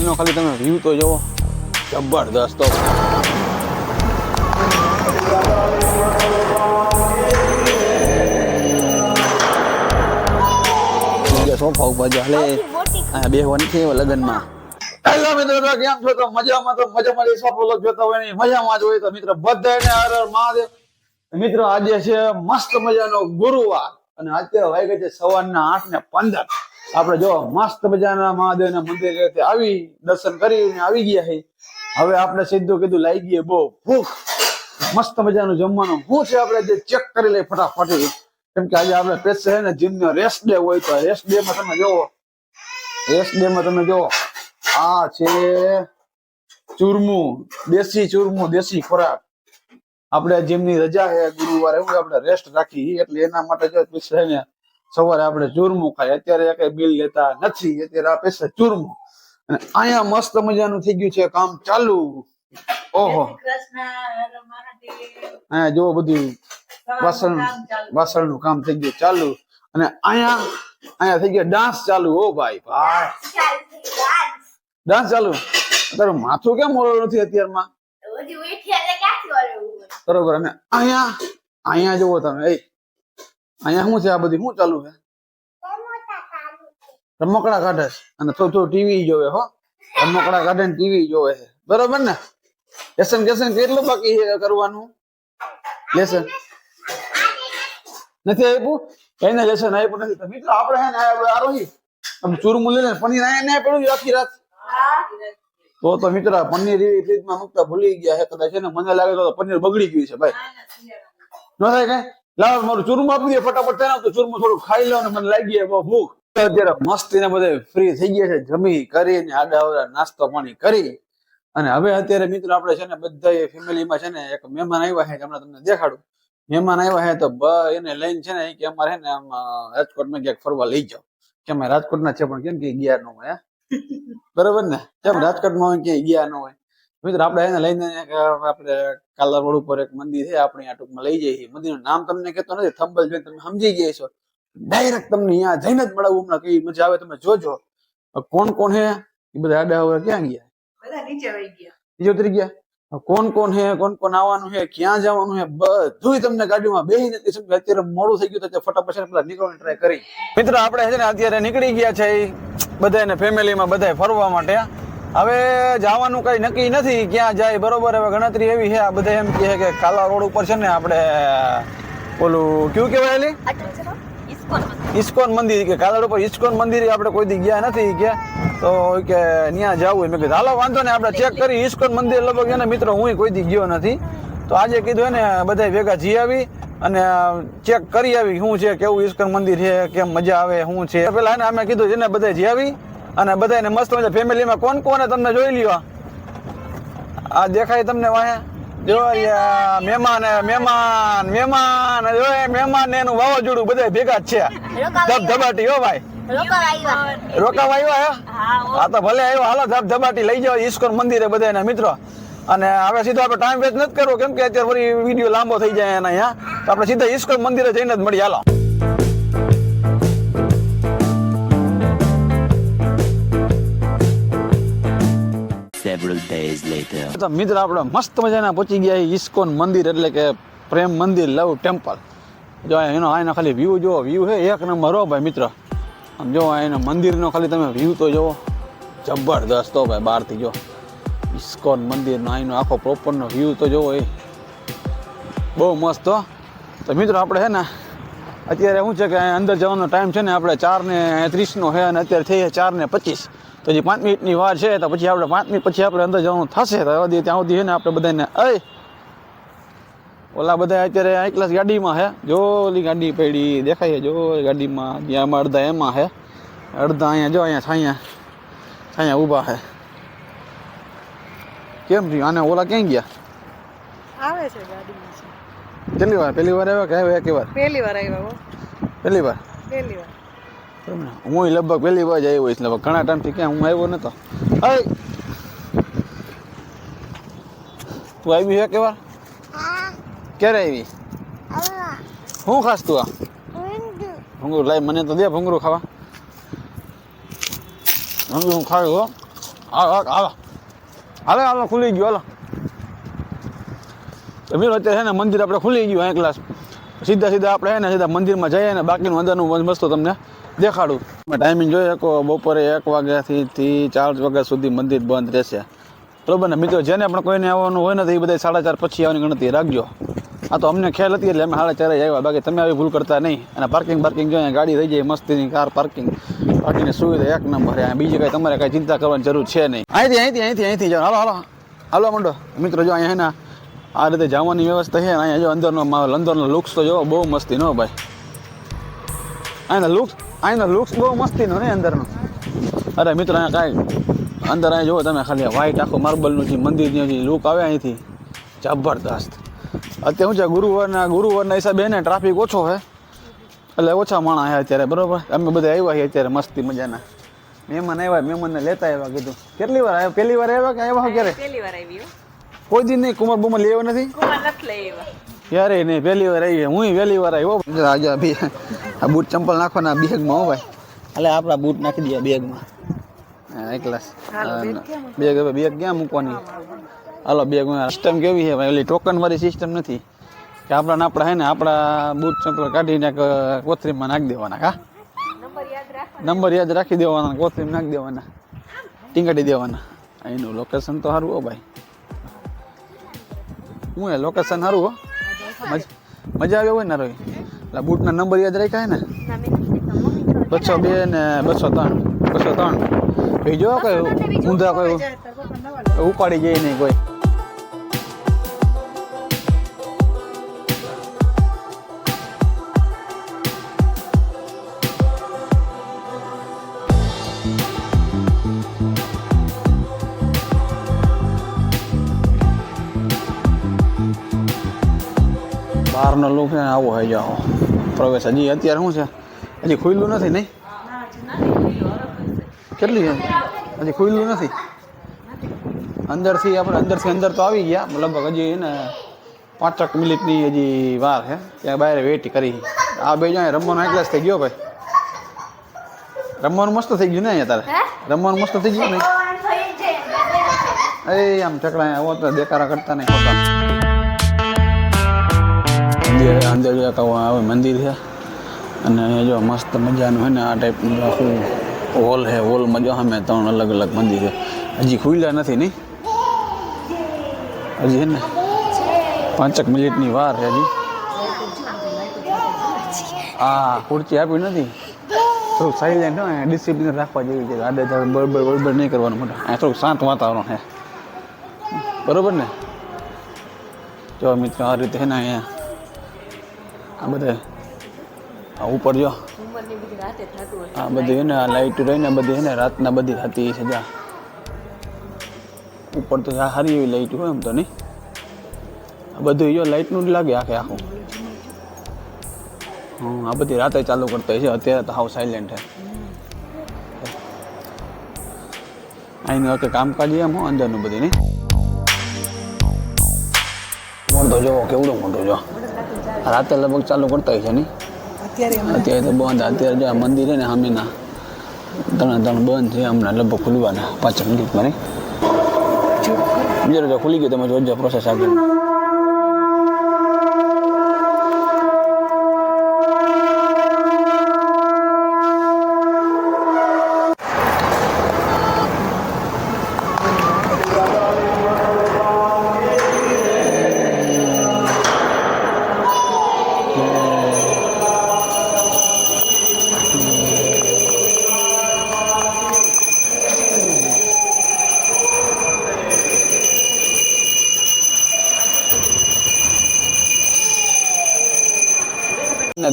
મંદિરનો ખાલી તમે વ્યૂ તો જુઓ, જબરદસ્ત. તો સોફા ઉપર હાલે અહીંયા બેહવાની છે લગ્નમાં. હેલો મિત્રો, કેમ છો? તો મજામાં સફળ જોતા હોય ને મજામાં જ હોય તો મિત્રો બધાને હર હર મહાદેવ. મિત્રો આજે છે મસ્ત મજાનો ગુરુવાર અને અત્યારે વાગ્યા છે સવારના 8:15. આપણે જો મસ્ત મજાના મહાદેવના મંદિરે આવી દર્શન કરીને આવી ગયા છે. હવે આપણે સીધું કીધું લાગી ગઈ બહુ ભૂખ. મસ્ત મજાનું જમવાનું શું છે આપણે જે ચેક કરી લઈએ ફટાફટ, કેમ કે આજે આપણે પેસે છે ને જીમનો રેસ્ટ ડે હોય તો રેસ્ટ ડે માં તમે જોવો આ છે ચૂરમું, દેશી ખોરાક. આપણે જીમની રજા છે ગુરુવારે, એવું આપણે રેસ્ટ રાખી એટલે એના માટે જો પેસે ને સવારે આપણે ચૂરમું ખાય. અત્યારે કઈ બિલ લેતા નથી, અત્યારે આ પેસે ચૂરમું. અને અહીંયા મસ્ત મજાનું થઈ ગયું છે કામ ચાલુ. ઓહો, અહીંયા જો બધું વાસણનું કામ થઈ ગયું ચાલુ. અને અહીંયા થઈ ગયા ડાન્સ ચાલુ. ઓ ભાઈ ડાન્સ ચાલુ. તારું માથું કેમ મોડું નથી અત્યારમાં? બરોબર. અને અહીંયા જુઓ તમે, અહીંયા શું છે આ બધી શું ચાલુ છે? રમકડા કાઢે અને થોડું ટીવી જોવે. હો, રમકડા કાઢે ને ટીવી જોવે છે, બરોબર ને? લેસન કેટલું બાકી છે કરવાનું? લેસન નથી આપ્યું, કઈને લેસન આપ્યું નથી. મિત્રો આપણે હે ને આરોહી ચૂરમું લઈને પનીર અહીંયા પડ્યું આખી રાત. તો મિત્રો પનીર એવી ફ્રીજમાં મૂકતા ભૂલી ગયા છે કદાચ. એને મને લાગે તો પનીર બગડી ગયું છે ભાઈ. ન થાય કઈ? લાવ મારું ચૂરમું આપી દે ફટાફટ. થાય તો ચૂરમું થોડું ખાઈ લો ને મને લાગી બહુ ભૂખ. અત્યારે મસ્તી ને બધા ફ્રી થઈ ગયા છે, જમી કરીને આડા નાસ્તો પાણી કરી. અને હવે અત્યારે મિત્રો આપણે છે ને બધા ફેમિલીમાં છે ને એક મહેમાન આવ્યા છે, હમણાં તમને દેખાડું. મહેમાન આવ્યા છે તો એને લઈને છે ને કે અમારે છે ને આમ રાજકોટમાં ક્યાંક ફરવા લઈ જાઓ. કે અમે રાજકોટના છે પણ કેમ કે ગયા ન હોય, બરોબર ને? કેમ રાજકોટમાં હોય ક્યાંય ગયા ન હોય. મિત્રો આપણે એને લઈને આપણે કાલા રોડ ઉપર એક મંદિર છે, આપણે આ ટૂંકમાં લઈ જઈએ. મંદિરનું નામ તમને કહેતો નથી, થંબલ જોઈને તમે સમજી ગયા છો. ડાયરેક્ટ તમને અહીંયા જઈને જ મળાવું. હમણાં કઈ મજા આવે તમે જોજો. કોણ હે એ બધા આડા હવે ક્યાં ગયા? નીચે ઉતરી ગયા. કોણ હે, કોણ આવવાનું છે, ક્યાં જવાનું છે, બધું તમને ગાડીમાં બેસી નથી સમજે. અત્યારે મોડું થઈ ગયું તો ફટાફટ પેલા નીકળવાની ટ્રાય કરી. મિત્રો આપણે છે ને અત્યારે નીકળી ગયા છે બધાને ફેમિલીમાં બધા ફરવા માટે. હવે જવાનું કઈ નક્કી નથી ક્યાં જાય, બરોબર? હવે ગણતરી એવી છે, આ બધા એમ કહે કે કાલા રોડ ઉપર છે ને આપણે ઓલું કયું કહેવાય ઇસ્કોન મંદિર, કે કાલા રોડ ઉપર ઇસ્કોન મંદિર આપણે કોઈ દી ગયા નથી કે, તો કે ત્યાં જવું. મેં કીધું હાલો વાંધો ને આપણે ચેક કરી ઇસ્કોન મંદિર. લગભગ એને મિત્રો હું કોઈ દી ગયો નથી, તો આજે કીધું એને બધા ભેગા જઈ આવી અને ચેક કરી આવી શું છે, કેવું ઇસ્કોન મંદિર છે, કેમ મજા આવે શું છે. પેલા એને અમે કીધું છે ને બધા જઈ આવી અને બધાને મસ્ત મજા. ફેમિલીમાં કોને તમને જોઈ લ્યો, આ દેખાય તમને વાહે જો મહેમાન ને એનું વાવાઝોડું બધા ભેગા જ છે. ધબધબાટી હો ભાઈ, રોકાવા આવ્યા હે? હા તો ભલે આવ્યો. હાલો ધબધબાટી લઈ જાવ ઇસ્કોન મંદિરે બધાને મિત્રો. અને હવે સીધો આપણે ટાઈમ વેસ્ટ નથી કરવો, કેમ કે અત્યારે ફરી વિડીયો લાંબો થઈ જાય એના અહીંયા. તો આપણે સીધા ઇસ્કોન મંદિરે જઈને જ મળીએ. હાલો. તો મિત્ર આપણે મસ્ત મજાના પહોંચી ગયા ઇસ્કોન મંદિર, એટલે કે પ્રેમ મંદિર, લવ ટેમ્પલ. જો એનો આનો ખાલી વ્યૂ જો, વ્યૂ છે એક નંબર હો ભાઈ મિત્રો. આમ જો એનો મંદિરનો ખાલી તમે વ્યૂ તો જુઓ, જબરદસ્ત હો ભાઈ. બહારથી જો ઇસ્કોન મંદિરનો આનો આખો પ્રોપરનો વ્યૂ તો જોવો, એ બહુ મસ્ત હો. તો મિત્રો આપણે છે ને અત્યારે શું છે કે અંદર જવાનો ટાઈમ છે ને આપણે 4:30 છે અને અત્યારે થઈ 4:25. તો હજી 5 મિનિટની વાર છે, તો પછી આપણે 5 મિનિટ પછી આપણે અંદર જવાનું થશે. તો ત્યાં સુધી છે ને આપણે બધાને ઓલા બધા અત્યારે આ ક્લાસ ગાડીમાં છે. જો ઓલી ગાડી પડી દેખાય, જો ગાડીમાં જ્યાં અડધા એમાં છે, અડધા અહીંયા જો અહીંયા છાયા ઊભા છે. કેમ થયું આને? ઓલા ક્યાં ગયા? આવે છે ગાડીમાં. પહેલી વાર આવ્યા કે આવ્યા? એક વાર પહેલી વાર આવ્યા. પહેલી વાર હું લગભગ પહેલી વાર જ આવ્યો હોઈશ. લગભગ ઘણા ટાઈમથી ક્યાં હું આવ્યો નતો. તું આવી છે કે વાર? ક્યારે આવી? શું ખાસ તું? આ ભૂંગળું લાવી મને તો દે ભૂંગળું ખાવા. ભૂંગળું હું ખાવ્યું હો. હાલો ખુલી ગયું હાલો. તો મિત્રો અત્યારે છે ને મંદિર આપણે ખુલી ગયું અહીં ક્લાસ. સીધા આપણે છે ને સીધા મંદિરમાં જઈએ ને બાકીનું અંદરનું વસ્તુ તમને દેખાડું. ટાઈમિંગ જોઈએ કે બપોરે 1 વાગ્યાથી 4 વાગ્યા સુધી મંદિર બંધ રહેશે. બરોબર ને મિત્રો, જેને પણ કોઈને આવવાનું હોય ને તો એ બધા 4:30 પછી આવવાની ગણતરી રાખજો. આ તો અમને ખ્યાલ હતી એટલે અમે 4:30 આવ્યા, બાકી તમે આવી ભૂલ કરતા નહીં. અને પાર્કિંગ જોઈએ, ગાડી રહી જાય મસ્તીની કાર પાર્કિંગની સુવિધા 1 નંબર. બીજી કાંઈ તમારે કાંઈ ચિંતા કરવાની જરૂર છે નહીં. અહીંથી જાઓ. હાલો મંડો મિત્રો. જો અહીંયા હે ને આ રીતે જવાની વ્યવસ્થા છે. અહીંયા જો અંદરનો લુક્સ તો જો બહુ મસ્તી નો ભાઈ. અહીંનો લુક્સ બહુ મસ્તીનો ને અંદરનો. અરે મિત્રો અહીંયા કાંઈ અંદર અહીં જુઓ તમે ખાલી વ્હાઈટ આખું માર્બલનું જે મંદિરનું જે લુક આવે અહીંથી જબરદસ્ત. અત્યારે શું છે ગુરુવારના હિસાબે ને ટ્રાફિક ઓછો છે એટલે ઓછા માણસ છે અત્યારે. બરોબર, અમે બધા આવ્યા છીએ અત્યારે મસ્તી મજાના. મહેમાન આવ્યા, મહેમાનને લેતા આવ્યા. કીધું કેટલી વાર આવ્યા? પહેલી વાર આવ્યા કે આવ્યા ક્યારે? પહેલી વાર આવી. કોઈ દિન નહીં કુમાર બુમાર લેવા નથી ક્યારે નહીં, પહેલી વાર આવી. હું પહેલી વાર આવ્યો. આજે આ બૂટ ચંપલ નાખવાના બેગમાં હો ભાઈ. એટલે આપણા બૂટ નાખી દઈએ બેગમાં. ક્લાસ બેગ ક્યાં મૂકવાની? હાલો બેગ સિસ્ટમ કેવી છે ભાઈ? ઓલી ટોકન વાળી સિસ્ટમ નથી કે આપણા હે ને આપણા બૂટ ચંપલ કાઢીને કોથરીમાં નાખી દેવાના. કા નંબર યાદ રાખી દેવાના, કોથરીમાં નાખી દેવાના, ટીંગાડી દેવાના. એનું લોકેશન તો સારું હો ભાઈ. હું એ લોકેશન સારું હો, મજા આવે હોય ને રોય. એટલે બૂટના નંબર યાદ રાખ્યા ને 202 ને 203 એ જો કોઈ ઊંધા કોઈ ઉપાડી જાય નહીં કોઈ. બહારનો લુક છે આવો હોય જાઓ પ્રવેશ. હજી અત્યારે શું છે, હજી ખુલ્લું નથી નહીં? કેટલી હજી ખુલ્લું નથી. અંદરથી અંદર તો આવી ગયા લગભગ. હજી ને 5 મિનિટની હજી વાર છે. ત્યાં બહાર વેઇટ કરી. આ બે જાય રમવાનો ક્લાસ થઈ ગયો ભાઈ. રમવાનું મસ્ત થઈ ગયું ને અહીંયા તારે? રમવાનું મસ્ત થઈ ગયું ને? એ આમ ચકડા આવો તો દેખાડા કરતા નહીં હોતા. અંદર આવે મંદિર છે અને જો મસ્ત મજાનું છે ને આ ટાઈપનું આખું હોલ છે. હોલમાં જો અમે 3 અલગ મંદિર છે. હજી ખુલ્લા નથી નહીં? હજી છે ને 5 મિનિટની વાર છે હજી. હા ખુરચી આપી નથી. થોડુંક સાઇલેન્ટ હોય, ડિસિપ્લિન રાખવા જેવી છે. આડે બળબર નહીં કરવાનું મોટા. અહીંયા થોડુંક શાંત વાતાવરણ છે. બરોબર ને? જો મિત્રો આ રીતે છે ને અહીંયા આ બધા ઉપર જો આ બધી ને લાઈટ રહીને બધી ને રાતના બધી થતી છે. જા ઉપર તો સારી એવી લાઈટ હોય એમ તો નહીં. આ બધું જો લાઈટનું જ લાગે આખું. આ બધી રાતે ચાલુ કરતા હોય છે. અત્યારે તો હાવ સાયલેન્ટ છે. અહીંનું કામકાજ એમ હો અંદરનું બધી નહીં. મોટો જો કેવડો મોટો જો. રાતે લગભગ ચાલુ કરતા હોય છે નહીં? અત્યારે તો બંધ. અત્યારે જો આ મંદિર છે ને સામેના 3 બંધ છે. હમણાં લગભગ ખુલવાના 5 મિનિટમાં નહીં. બીજો જો ખુલી ગયો તમે જોજો પ્રોસેસ આગળ.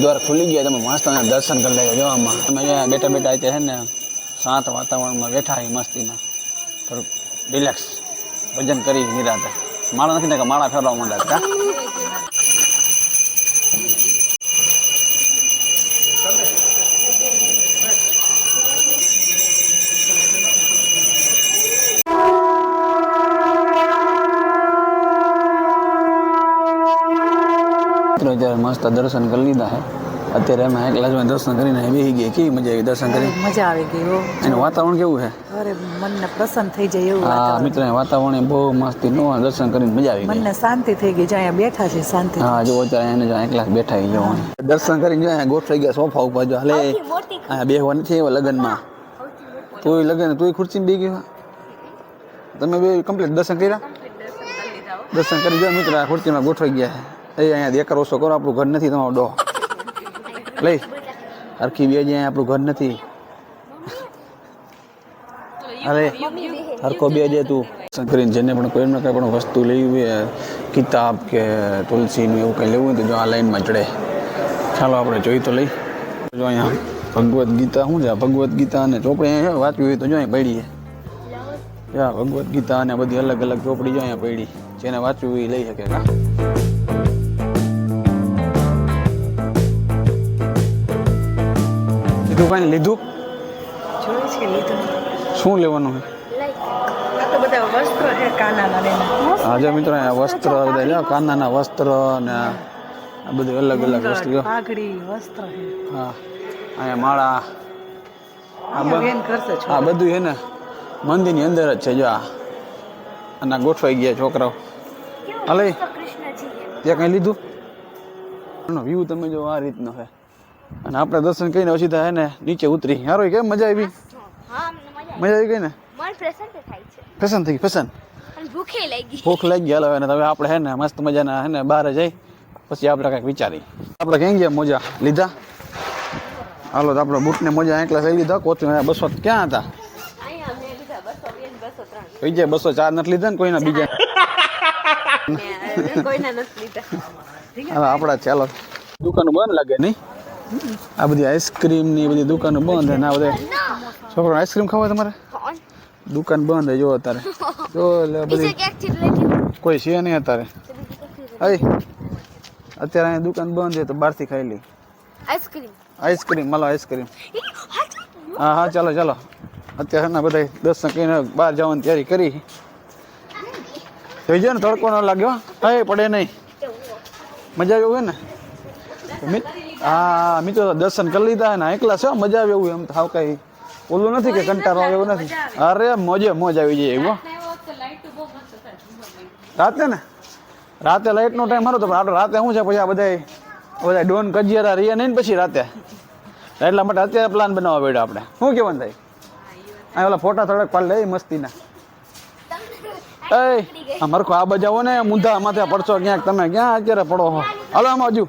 દ્વાર ખુલી ગયા. તમે મસ્ત દર્શન કરી લેજો. જો આમાં તમે અહીંયા બેઠા છે ને શાંત વાતાવરણમાં બેઠા હોય મસ્તીના, થોડુંક રિલેક્સ ભજન કરી નિરાતે. માળા નથી ને કે માળા ફેરવા માંડ્યા કા? અત્યારે મસ્ત દર્શન કરી લીધા હે. અત્યારે અમે એકલા દર્શન કરીને બેસી ગયા. કેવી મજા આવી દર્શન કરી? મજા આવી ગઈ હો. એનું વાતાવરણ કેવું છે? અરે મનને પ્રસન્ન થઈ જાય એવું હા વાતાવરણ. મિત્ર વાતાવરણ બહુ મસ્તી નું દર્શન કરીને મજા આવી ગઈ. મનને શાંતિ થઈ ગઈ. જ્યાં અહીંયા બેઠા છે શાંતિ. હા જો અત્યારે એને એકલા બેઠા આવી જવાનું દર્શન કરીને જો અહીંયા ગોઠવાઈ ગયા સોફા ઉપર. જો હાલે અહીંયા બેહવા નથી એવા લગ્નમાં. તું લગ્ન તું ખુરશી બે ગયો. તમે બે કમ્પ્લીટ દર્શન કર્યા? દર્શન કરી જાઓ મિત્ર. આ ખુરશીમાં ગોઠવાઈ ગયા છે. અહીંયા દેખાર ઓછો કરો. આપણું ઘર નથી તમારો ડો લઈ હરખી બે જાય. આપણું ઘર નથી. અરે હરખો બે જાય તું દર્શન કરીને. જેને પણ કોઈ કંઈ પણ વસ્તુ લેવી હોય, કિતાબ કે તુલસીનું એવું કંઈ લેવું હોય તો જો આ લાઈનમાં ચડે. ચાલો આપણે જોઈ તો લઈ. જો અહીંયા ભગવદ્ ગીતા શું છે? ભગવદ્ ગીતા અને ચોપડી અહીંયા વાંચવી હોય તો જો અહીંયા પડી છે. યા ભગવદ્ ગીતા અને બધી અલગ અલગ ચોપડી જો અહીંયા પડી. જેને વાંચવું હોય એ લઈ શકે. કા લીધું કાંઈ લીધું? જોઈ છે લીધું. શું લેવાનું છે? આ તો બધા વસ્ત્રો છે કાનાના એના. આજે મિત્રો અહીંયા વસ્ત્ર બધા લ્યો. કાનાના વસ્ત્ર અને આ બધું અલગ અલગ વસ્તુ જો. પાઘડી વસ્ત્ર છે. હા અહીંયા માળા બેન કરશે છો. આ બધું છે ને મંદિરની અંદર જ છે. જો આ અને આ ગોઠવાઈ ગયા છોકરાઓ. હાલે ત્યાં કંઈ લીધું? વ્યૂ તમે જો આ રીતનો છે. અને આપણે દર્શન કરીને પછી થાય ને નીચે ઉતરી. હારો કેમ મજા આવી? મજા આવી ગઈ ને? ફેશન થઈ ગઈ. ફેશન ભૂખ લાગી ગઈ. હાલો ને હવે આપણે હે ને મસ્ત મજાના હે ને બહાર જઈ પછી આપણે કંઈક વિચારી. આપણે ક્યાં ગયા? મોજા લીધા? હાલો તો આપણે બૂટને મોજા એકલા લઈ લીધા. કોચી 200 ક્યાં હતા? કઈ જાય 204 નથી લીધા ને કોઈના બીજા? હવે આપણા ચાલો દુકાનો બંધ લાગે નહીં? આ બધી આઈસ્ક્રીમ ની બધી દુકાનો બંધ. અને આ બધા છોકરો આઈસ્ક્રીમ ખાવા તમારે? દુકાન બંધ જો અત્યારે. જો બધી કોઈ છે નહીં અત્યારે. અત્યારે અહીંયા દુકાન બંધ છે તો બહારથી ખાઈ લઈ આઈસ્ક્રીમ. માલો આઈસ્ક્રીમ. હા હા ચાલો ચાલો. અત્યારે ના બધા દર્શન કરીને બહાર જવાની તૈયારી કરી. જોઈ જાય ને તડકો ન લાગ્યો. હા પડે નહીં. મજા આવી હોય ને? હા મિત્રો દર્શન કરી લીધા ને એકલા છે. મજા આવે એવું એમ તો હાવ કઈ ઓલું નથી કે કંટાળો આવે એવું નથી. અરે મોજે મોજ આવી જાય એવું. રાતે ને રાતે લાઈટનો ટાઈમ મારો તો આપણે રાતે શું છે પછી આ બધા ડોન કજિયારા રહીએ નહીં ને પછી રાતે. એટલા માટે અત્યારે પ્લાન બનાવવા પડ્યો આપણે. શું કહેવાનું થાય? આ ઓલા ફોટા થોડાક પાડ લે મસ્તીના. એ મરખો આ બજાવો ને મુદ્દા માથે પડશો ક્યાંક. તમે ક્યાં અત્યારે પડો હો? હાલો આમાં હજુ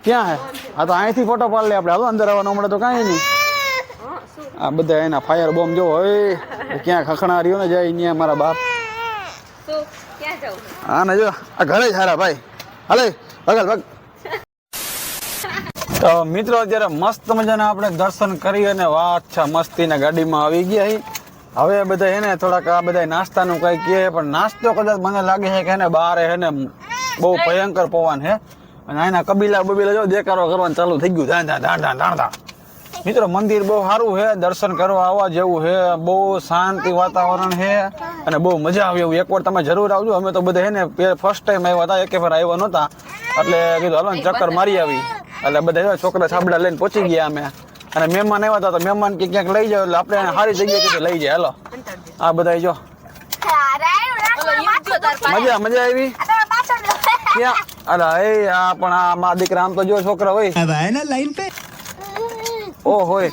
ક્યાં હે? હા તો અહીંથી ફોટો પાડ લે આપણે. હાલો અંદર આવવાનો મળે તો કાંઈ નહીં. આ બધા એના ફાયર બોમ્બ જોવો. ક્યાં ખખણા રહ્યો ને જાય અહીંયા મારા બાપ. હા ને જો આ ઘરે જ હારા ભાઈ. હાલે ભગલ ભગ. તો મિત્રો અત્યારે મસ્ત મજાના આપણે દર્શન કરી અને વાછા મસ્તીના ગાડીમાં આવી ગયા છીએ. હવે બધા એને થોડાક આ બધા નાસ્તાનું કંઈ કહે પણ નાસ્તો કદાચ મને લાગે છે કે એને બહાર હે ને બહુ ભયંકર પવન છે. અને એના કબીલા બબીલા જો દેકારો કરવાનું ચાલુ થઈ ગયું. ધાંધા. મિત્રો મંદિર બહુ સારું છે. દર્શન કરવા આવવા જેવું છે. બહુ શાંતિ વાતાવરણ છે અને બહુ મજા આવે એવું. એકવાર તમે જરૂર આવજો. અમે તો બધા એને ફર્સ્ટ ટાઈમ આવ્યા હતા. એકે વાર આવ્યા નહોતા એટલે કીધું હાલો ચક્કર મારી આવી. એટલે બધા છોકરા છાબડા લઈને પહોંચી ગયા અમે. અને મહેમાન આવ્યા હતા તો મહેમાન કે ક્યાંક લઈ જાવ એટલે આપણે એને સારી જગ્યાએ લઈ જાય. હાલો આ બધા જો મજા આવી ક્યાં? અરે એ આ પણ આ મા દીકરા આમ તો જો છોકરા હોય ઓ હોય.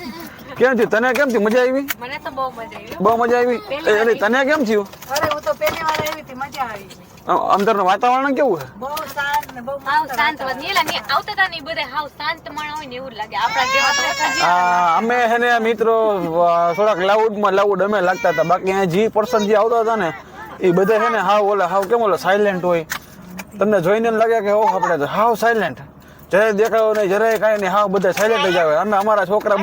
કેમ થયું તને? કેમ થયું? મજા આવી? મને તો બહુ મજા આવી. બહુ મજા આવી. એટલે તને કેમ થયું? અરે હું તો પહેલી વાર આવી હતી. મજા આવી. અંદરનું વાતાવરણ કેવું છે? બહુ શાંત ને બહુ શાંત આવતા હતા ને બધે હાવ શાંત માણસ હોય ને એવું જ લાગે. આપણા જેવા અમે હે ને મિત્રો થોડાક લાઉડ અમે લાગતા હતા. બાકી અહીંયા જે પર્સન જે આવતા હતા ને એ બધા છે ને હાવ કેમ ઓલા સાયલેન્ટ હોય. તમને જોઈને લાગે કે ઓહ આપણે તો હાવ સાયલેન્ટ. જરાય દેખાડો નહીં, જરાય કાંઈ નહીં. હાવ બધા સાયલેન્ટ જ આવે. અમે અમારા છોકરા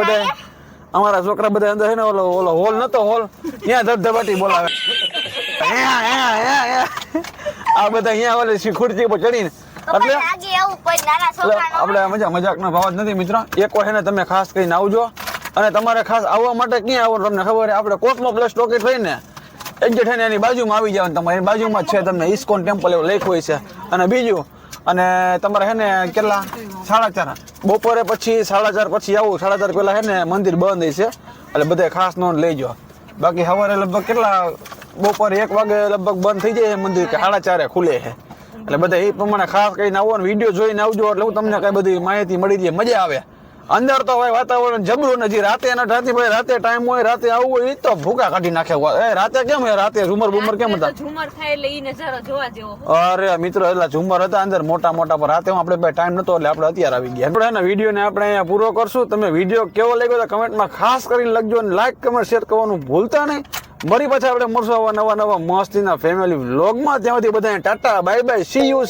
બધા અંદર છે ને ઓલો હોલ નતો હોલ ત્યાં ધબધબાટી બોલાવે. આ બધા અહીંયા ઓલી ખુરશી ઉપર ચડીને એટલે આપણે મજાકનો ભાવ જ નથી મિત્રો. એક વાર એને તમે ખાસ કરીને આવજો. અને તમારે ખાસ આવવા માટે ક્યાં આવવાનું તમને ખબર? આપણે કોસ્મો પ્લસ ટોકેટ થઈને એક્ઝેક્ટ થઈને એની બાજુમાં આવી જવાનું. તમારે એની બાજુમાં જ છે. તમને ઇસ્કોન ટેમ્પલ એવું લખ્યું હોય છે. અને બીજું અને તમારે હે ને કેટલા 4:30 બપોરે પછી 4:30 પછી આવું 4:30 પહેલા હે ને મંદિર બંધ છે એટલે બધે ખાસ નોંધ લેજો. બાકી સવારે લગભગ કેટલા બપોરે 1 વાગે લગભગ બંધ થઈ જાય મંદિર કે 4:30 ખુલે છે એટલે બધા એ પ્રમાણે ખાસ કરીને આવો ને વિડીયો જોઈને આવજો એટલે હું તમને કઈ બધી માહિતી મળી જાય, મજા આવે. અંદર તો ભાઈ વાતાવરણ જબરું નથી. રાતે ભાઈ રાતે ટાઈમ હોય રાતે આવવું હોય એ તો ભૂકા કાઢી નાખે. રાતે કેમ હે રાતે ઝુમર બુમર કેમ હતા? ઝુમર થાય એટલે ઈ નજારો જોવા જેવો. અરે મિત્રો એટલા ઝુમર હતા અંદર મોટા પર. રાતે આપણે ભાઈ ટાઈમ નતો એટલે આપણે અત્યારે આવી ગયા. આપણે વિડીયો ને આપણે અહીંયા પૂરો કરશું. તમે વિડીયો કેવો લાગ્યો તો કમેન્ટમાં ખાસ કરીને લખજો અને લાઈક કમેન્ટ શેર કરવાનું ભૂલતા નહીં. મરી પાછા આપણે મળશું આવા નવા મસ્તીના ફેમિલી વ્લોગમાં. ત્યાંથી બધાને Tata bye bye, C you.